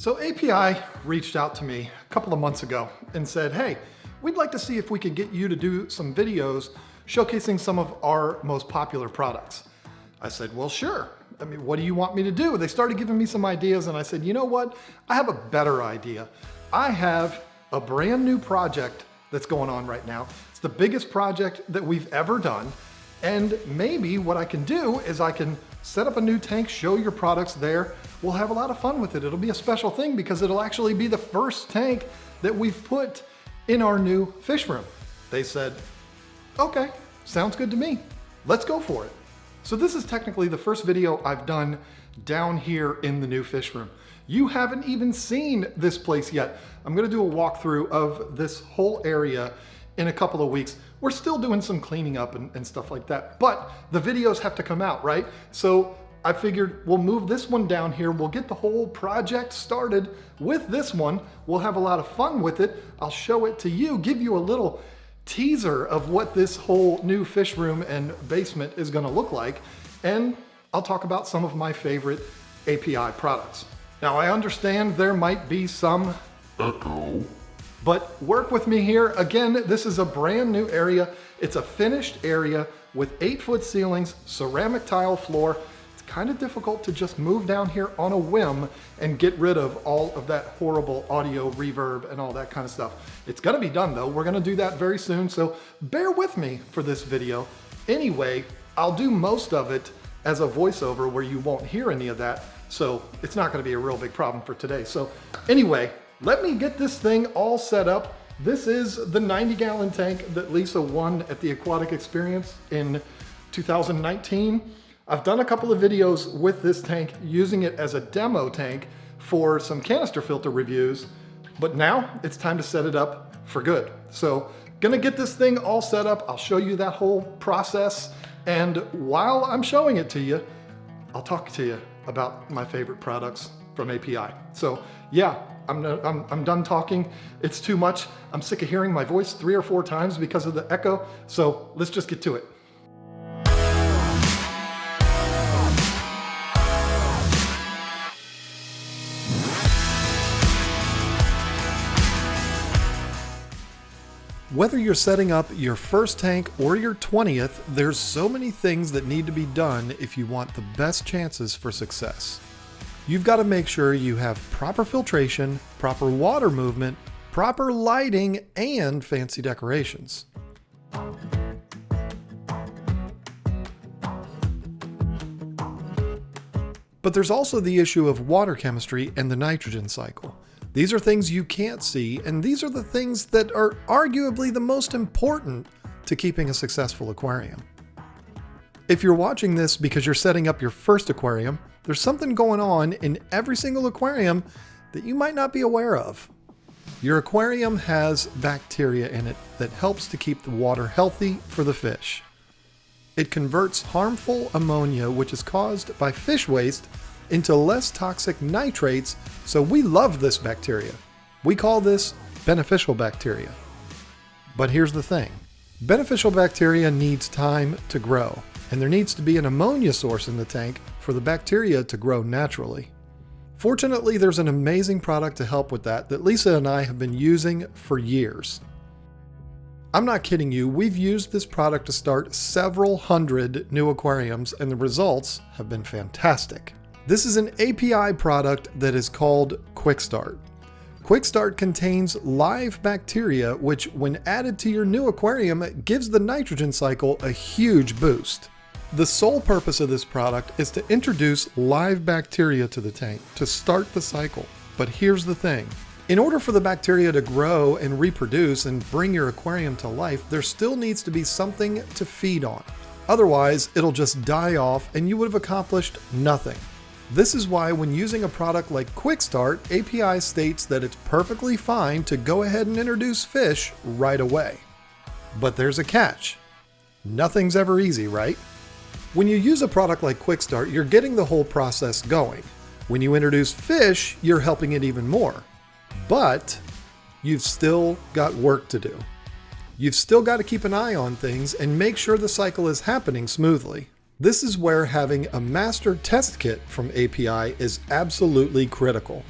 So API reached out to me a couple of months ago and said, hey, we'd like to see if we could get you to do some videos showcasing some of our most popular products. I said, well, sure. I mean, what do you want me to do? They started giving me some ideas and I said, you know what? I have a better idea. I have a brand new project that's going on right now. It's the biggest project that we've ever done. And maybe what I can do is I can set up a new tank, show your products there. We'll have a lot of fun with it. It'll be a special thing because it'll actually be the first tank that we've put in our new fish room. They said, okay, sounds good to me. Let's go for it. So this is technically the first video I've done down here in the new fish room. You haven't even seen this place yet. I'm gonna do a walkthrough of this whole area in a couple of weeks. We're still doing some cleaning up and stuff like that, but the videos have to come out, right? So I figured we'll move this one down here. We'll get the whole project started with this one. We'll have a lot of fun with it. I'll show it to you, give you a little teaser of what this whole new fish room and basement is gonna look like. And I'll talk about some of my favorite API products. Now I understand there might be some echo, but work with me here. Again, this is a brand new area. It's a finished area with 8-foot ceilings, ceramic tile floor. It's kind of difficult to just move down here on a whim and get rid of all of that horrible audio reverb and all that kind of stuff. It's gonna be done though. We're gonna do that very soon, so bear with me for this video. Anyway, I'll do most of it as a voiceover where you won't hear any of that, so it's not gonna be a real big problem for today. So anyway, let me get this thing all set up. This is the 90-gallon tank that Lisa won at the Aquatic Experience in 2019. I've done a couple of videos with this tank using it as a demo tank for some canister filter reviews, but now it's time to set it up for good. So gonna get this thing all set up. I'll show you that whole process. And while I'm showing it to you, I'll talk to you about my favorite products from API. So yeah, I'm done talking. It's too much. I'm sick of hearing my voice 3 or 4 times because of the echo. So let's just get to it. Whether you're setting up your first tank or your 20th, there's so many things that need to be done if you want the best chances for success. You've got to make sure you have proper filtration, proper water movement, proper lighting, and fancy decorations. But there's also the issue of water chemistry and the nitrogen cycle. These are things you can't see, and these are the things that are arguably the most important to keeping a successful aquarium. If you're watching this because you're setting up your first aquarium, there's something going on in every single aquarium that you might not be aware of. Your aquarium has bacteria in it that helps to keep the water healthy for the fish. It converts harmful ammonia, which is caused by fish waste, into less toxic nitrates, so we love this bacteria. We call this beneficial bacteria. But here's the thing. Beneficial bacteria needs time to grow, and there needs to be an ammonia source in the tank for the bacteria to grow naturally. Fortunately, there's an amazing product to help with that Lisa and I have been using for years. I'm not kidding you, we've used this product to start several hundred new aquariums, and the results have been fantastic. This is an API product that is called QuickStart. QuickStart contains live bacteria, which when added to your new aquarium, gives the nitrogen cycle a huge boost. The sole purpose of this product is to introduce live bacteria to the tank to start the cycle. But here's the thing. In order for the bacteria to grow and reproduce and bring your aquarium to life, there still needs to be something to feed on. Otherwise, it'll just die off and you would have accomplished nothing. This is why when using a product like QuickStart, API states that it's perfectly fine to go ahead and introduce fish right away. But there's a catch. Nothing's ever easy, right? When you use a product like QuickStart, you're getting the whole process going. When you introduce fish, you're helping it even more. But you've still got work to do. You've still got to keep an eye on things and make sure the cycle is happening smoothly. This is where having a master test kit from API is absolutely critical.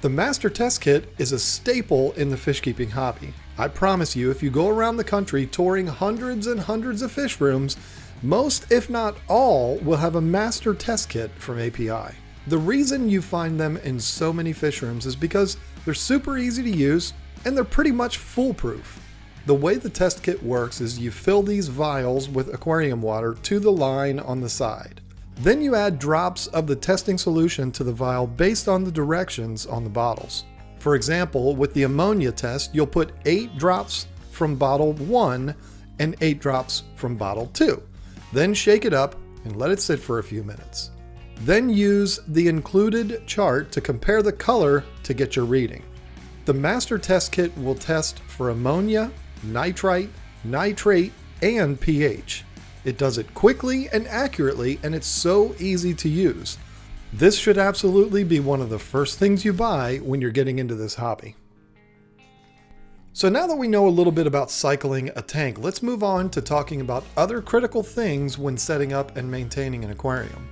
The Master Test Kit is a staple in the fish keeping hobby. I promise you, if you go around the country touring hundreds and hundreds of fish rooms, most, if not all, will have a Master Test Kit from API. The reason you find them in so many fish rooms is because they're super easy to use and they're pretty much foolproof. The way the test kit works is you fill these vials with aquarium water to the line on the side. Then you add drops of the testing solution to the vial based on the directions on the bottles. For example, with the ammonia test, you'll put 8 drops from bottle 1 and 8 drops from bottle 2. Then shake it up and let it sit for a few minutes. Then use the included chart to compare the color to get your reading. The Master Test Kit will test for ammonia, nitrite, nitrate, and pH. It does it quickly and accurately, and it's so easy to use. This should absolutely be one of the first things you buy when you're getting into this hobby. So now that we know a little bit about cycling a tank, let's move on to talking about other critical things when setting up and maintaining an aquarium.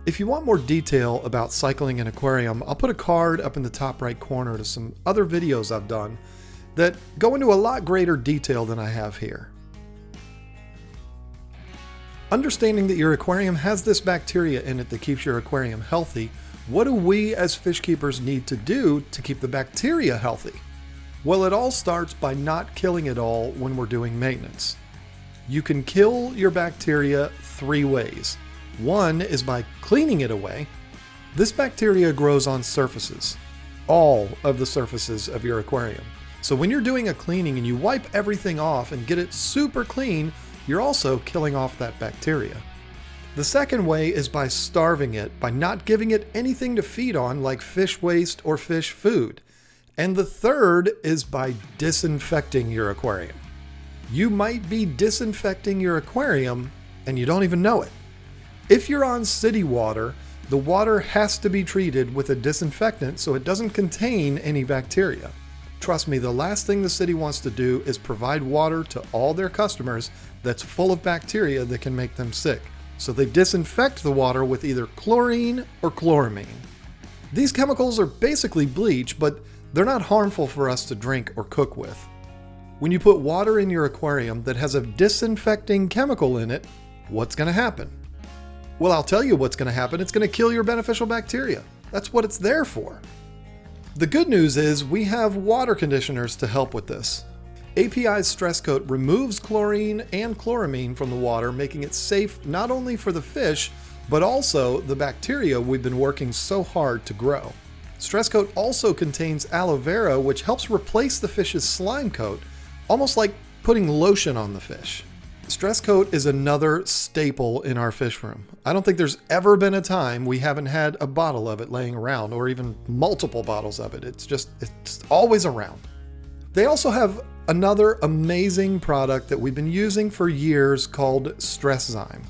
If you want more detail about cycling an aquarium, I'll put a card up in the top right corner to some other videos I've done that go into a lot greater detail than I have here. Understanding that your aquarium has this bacteria in it that keeps your aquarium healthy, what do we as fish keepers need to do to keep the bacteria healthy? Well, it all starts by not killing it all when we're doing maintenance. You can kill your bacteria 3 ways. One is by cleaning it away. This bacteria grows on surfaces, all of the surfaces of your aquarium. So when you're doing a cleaning and you wipe everything off and get it super clean, you're also killing off that bacteria. The second way is by starving it, by not giving it anything to feed on like fish waste or fish food. And the third is by disinfecting your aquarium. You might be disinfecting your aquarium and you don't even know it. If you're on city water, the water has to be treated with a disinfectant so it doesn't contain any bacteria. Trust me, the last thing the city wants to do is provide water to all their customers that's full of bacteria that can make them sick. So they disinfect the water with either chlorine or chloramine. These chemicals are basically bleach, but they're not harmful for us to drink or cook with. When you put water in your aquarium that has a disinfecting chemical in it, what's going to happen? Well, I'll tell you what's going to happen. It's going to kill your beneficial bacteria. That's what it's there for. The good news is we have water conditioners to help with this. API's Stress Coat removes chlorine and chloramine from the water, making it safe not only for the fish, but also the bacteria we've been working so hard to grow. Stress Coat also contains aloe vera, which helps replace the fish's slime coat, almost like putting lotion on the fish. Stress Coat is another staple in our fish room. I don't think there's ever been a time we haven't had a bottle of it laying around, or even multiple bottles of it. It's always around. They also have another amazing product that we've been using for years called Stress Zyme.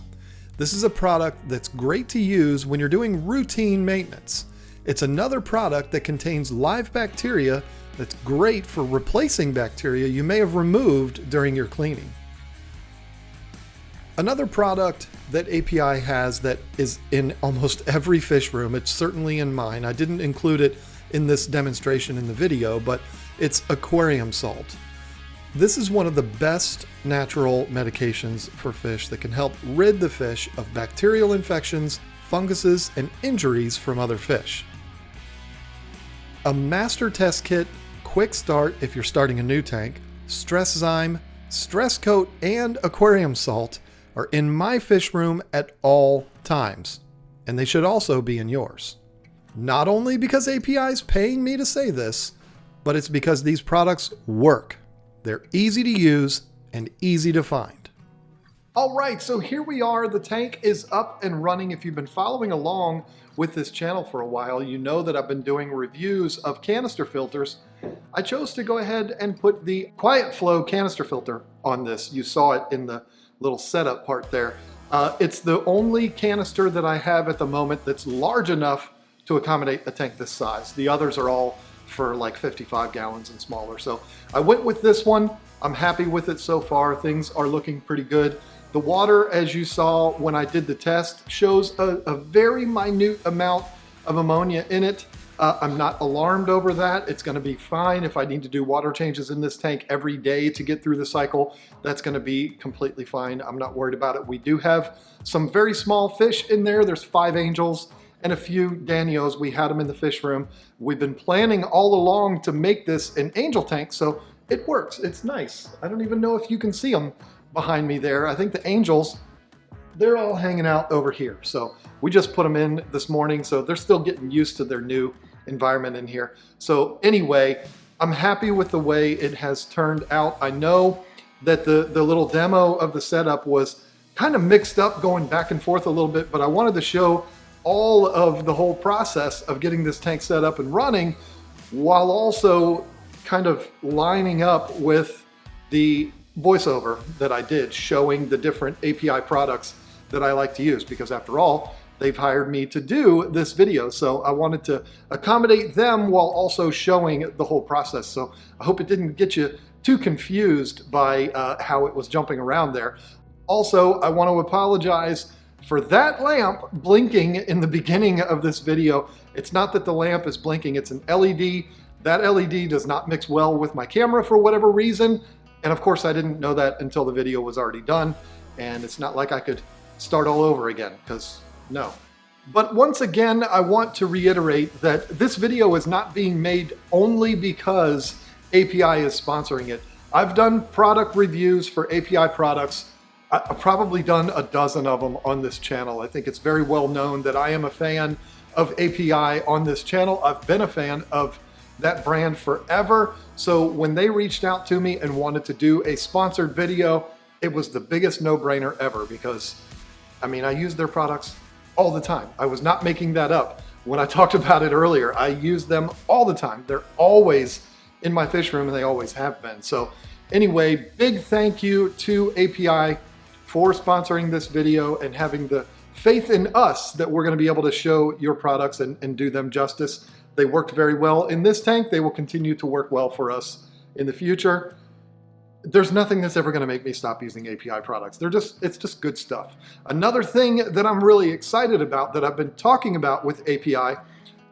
This is a product that's great to use when you're doing routine maintenance. It's another product that contains live bacteria that's great for replacing bacteria you may have removed during your cleaning. Another product that API has that is in almost every fish room, it's certainly in mine. I didn't include it in this demonstration in the video, but it's aquarium salt. This is one of the best natural medications for fish that can help rid the fish of bacterial infections, funguses, and injuries from other fish. A Master Test Kit, QuickStart if you're starting a new tank, Stress Zyme, Stress Coat, and aquarium salt are in my fish room at all times, and they should also be in yours. Not only because API is paying me to say this, but it's because these products work. They're easy to use and easy to find. All right, so here we are. The tank is up and running. If you've been following along with this channel for a while, you know that I've been doing reviews of canister filters. I chose to go ahead and put the Quiet Flow canister filter on this. You saw it in the little setup part there. It's the only canister that I have at the moment that's large enough to accommodate a tank this size. The others are all for like 55 gallons and smaller. So I went with this one. I'm happy with it so far. Things are looking pretty good. The water, as you saw when I did the test, shows a very minute amount of ammonia in it. I'm not alarmed over that. It's gonna be fine. If I need to do water changes in this tank every day to get through the cycle, that's gonna be completely fine. I'm not worried about it. We do have some very small fish in there. There's 5 angels and a few Danios. We had them in the fish room. We've been planning all along to make this an angel tank, so it works. It's nice. I don't even know if you can see them behind me there. I think the angels, they're all hanging out over here. So we just put them in this morning, so they're still getting used to their new environment in here. So anyway, I'm happy with the way it has turned out. I know that the little demo of the setup was kind of mixed up, going back and forth a little bit, but I wanted to show all of the whole process of getting this tank set up and running, while also kind of lining up with the voiceover that I did, showing the different API products that I like to use, because after all, they've hired me to do this video. So I wanted to accommodate them while also showing the whole process. So I hope it didn't get you too confused by how it was jumping around there. Also, I want to apologize for that lamp blinking in the beginning of this video. It's not that the lamp is blinking, it's an LED. That LED does not mix well with my camera for whatever reason. And of course, I didn't know that until the video was already done. And it's not like I could start all over again, because no. But once again, I want to reiterate that this video is not being made only because API is sponsoring it. I've done product reviews for API products. I've probably done a dozen of them on this channel. I think it's very well known that I am a fan of API on this channel. I've been a fan of that brand forever. So when they reached out to me and wanted to do a sponsored video, it was the biggest no-brainer ever, because I mean, I use their products all the time. I was not making that up when I talked about it earlier. I use them all the time. They're always in my fish room, and they always have been. So anyway, big thank you to API for sponsoring this video and having the faith in us that we're going to be able to show your products and do them justice. They worked very well in this tank. They will continue to work well for us in the future. There's nothing that's ever going to make me stop using API products. It's just good stuff. Another thing that I'm really excited about, that I've been talking about with API,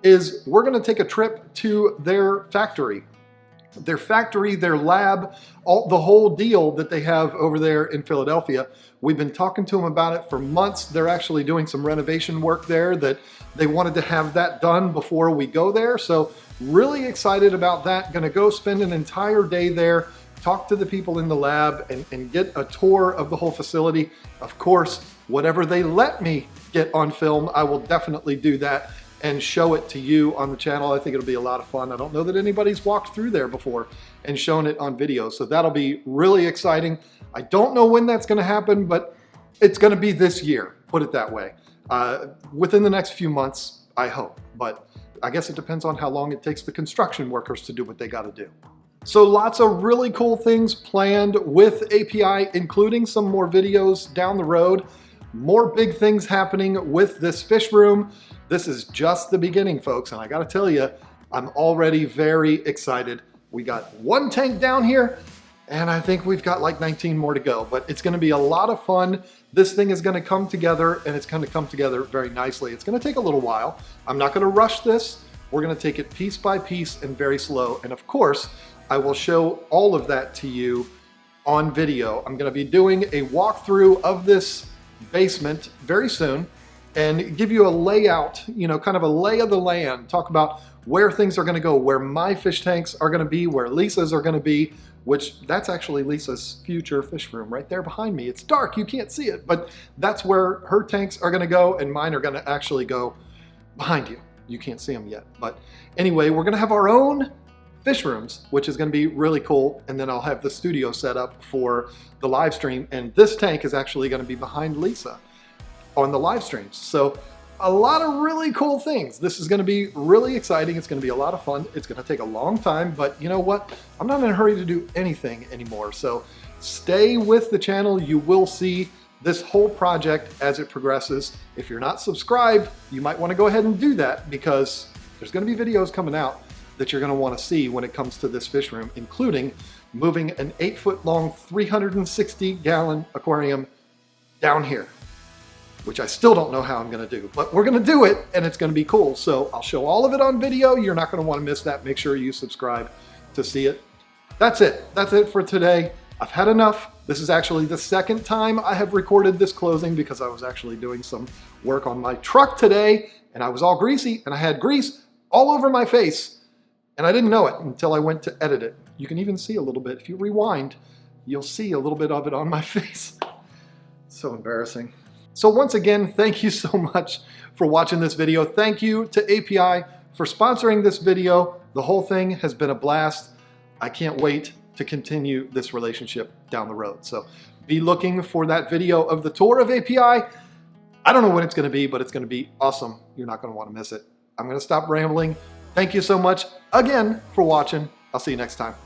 is we're going to take a trip to their factory. Their factory, their lab, the whole deal that they have over there in Philadelphia. We've been talking to them about it for months. They're actually doing some renovation work there that they wanted to have that done before we go there. So really excited about that. Going to go spend an entire day there, talk to the people in the lab, and get a tour of the whole facility. Of course, whatever they let me get on film, I will definitely do that and show it to you on the channel. I think it'll be a lot of fun. I don't know that anybody's walked through there before and shown it on video, so that'll be really exciting. I don't know when that's going to happen, but it's going to be this year, put it that way. Within the next few months, I hope, but I guess it depends on how long it takes the construction workers to do what they got to do. So lots of really cool things planned with API, including some more videos down the road. More big things happening with this fish room. This is just the beginning, folks, and I gotta tell you, I'm already very excited. We got 1 tank down here, and I think we've got like 19 more to go, but it's gonna be a lot of fun. This thing is gonna come together, and it's gonna come together very nicely. It's gonna take a little while. I'm not gonna rush this. We're gonna take it piece by piece and very slow, and of course, I will show all of that to you on video. I'm gonna be doing a walkthrough of this basement very soon and give you a layout, kind of a lay of the land, talk about where things are gonna go, where my fish tanks are gonna be, where Lisa's are gonna be, which that's actually Lisa's future fish room right there behind me. It's dark, you can't see it, but that's where her tanks are gonna go, and mine are gonna actually go behind you. You can't see them yet, but anyway, we're gonna have our own fish rooms, which is going to be really cool. And then I'll have the studio set up for the live stream. And this tank is actually going to be behind Lisa on the live streams. So a lot of really cool things. This is going to be really exciting. It's going to be a lot of fun. It's going to take a long time, but you know what? I'm not in a hurry to do anything anymore. So stay with the channel. You will see this whole project as it progresses. If you're not subscribed, you might want to go ahead and do that, because there's going to be videos coming out that you're going to want to see when it comes to this fish room, including moving an 8-foot long, 360-gallon aquarium down here. which I still don't know how I'm gonna do, but we're gonna do it and it's gonna be cool. So I'll show all of it on video. You're not gonna wanna miss that. Make sure you subscribe to see it. That's it. That's it for today. I've had enough. This is actually the second time I have recorded this closing because I was actually doing some work on my truck today and I was all greasy and I had grease all over my face and I didn't know it until I went to edit it. You can even see a little bit. If you rewind, you'll see a little bit of it on my face. So embarrassing. So once again, thank you so much for watching this video. Thank you to API for sponsoring this video. The whole thing has been a blast. I can't wait to continue this relationship down the road. So be looking for that video of the tour of API. I don't know when it's gonna be, but it's gonna be awesome. You're not gonna wanna miss it. I'm gonna stop rambling. Thank you so much again for watching. I'll see you next time.